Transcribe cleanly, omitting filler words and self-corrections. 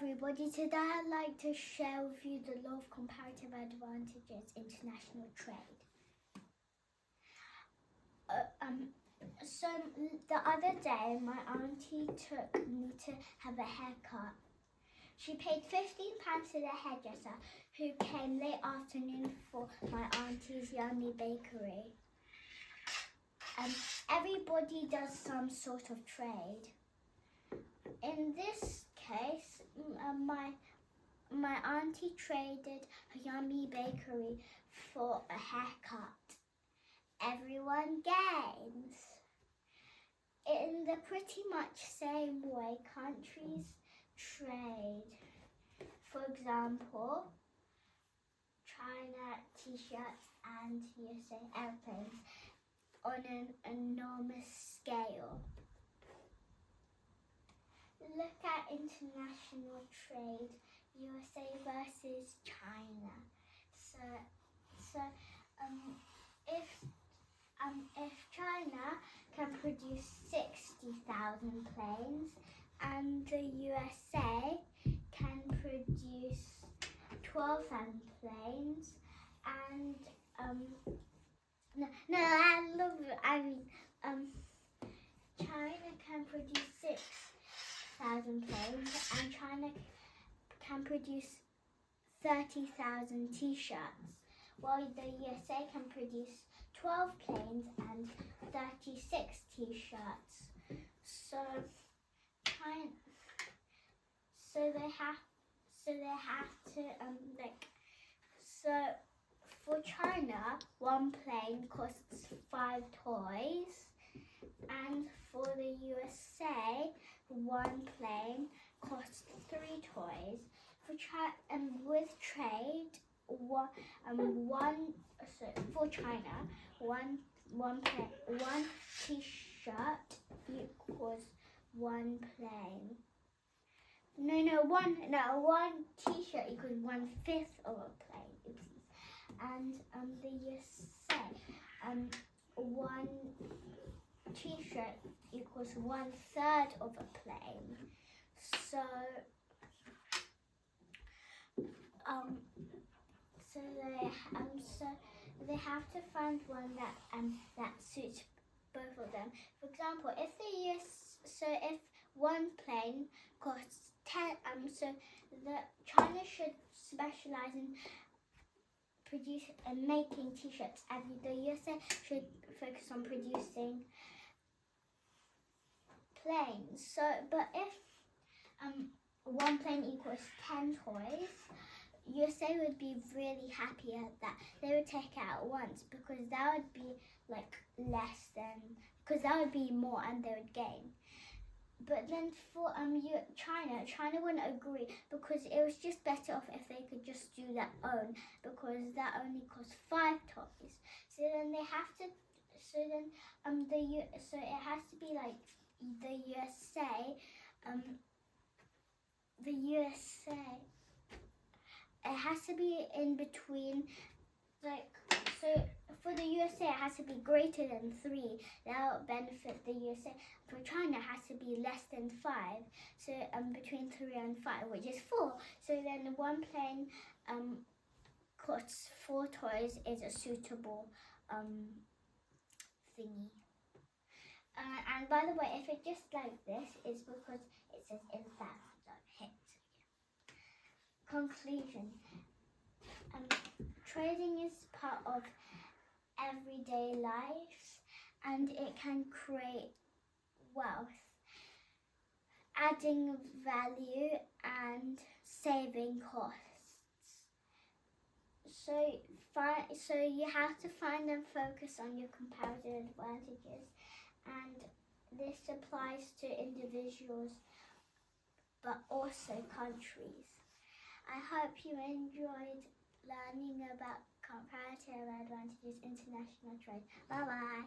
everybody, today I'd like to share with you the law of comparative advantages, international trade. So the other day my auntie took me to have a haircut. She paid £15 to the hairdresser who came late afternoon for my auntie's yummy bakery. Everybody does some sort of trade. In this case, my auntie traded her yummy bakery for a haircut. Everyone gains. In the pretty much same way countries trade. For example, China t-shirts and USA airplanes on an enormous scale. Look at international trade, USA versus China. If China can produce 60,000 planes and the USA can produce 12,000 planes and China can produce 6,000 planes and China can produce 30,000 t-shirts, while the USA can produce 12 planes and 36 t-shirts. So for China, one plane costs 5 toys, and for the USA, one plane costs 3 toys. For China, one t-shirt equals one plane. One t-shirt equals 1/5 of a plane. Oopsies. And the USA, one t-shirt equals 1/3 of a plane. So they have to find one that suits both of them. For example, if one plane costs 10, China should specialize in making t-shirts, and the USA should focus on producing planes. But if one plane equals 10 toys, USA would be really happy at that. They would take it at once because that would be because that would be more and they would gain. But then for China wouldn't agree because it was just better off if they could just do their own, because that only costs 5 toys. So then they have to. So it has to be like the USA. It has to be in between, so for the USA it has to be greater than 3. That will benefit the USA. For China it has to be less than 5. So between 3 and 5, which is 4. So then one plane costs 4 toys is a suitable thingy. And by the way, if it's just like this, it's because it says in fact, don't hit. Conclusion. Trading is part of everyday life and it can create wealth, adding value and saving costs. So you have to find and focus on your comparative advantages, and this applies to individuals but also countries. I hope you enjoyed learning about comparative advantages, international trade. Bye-bye.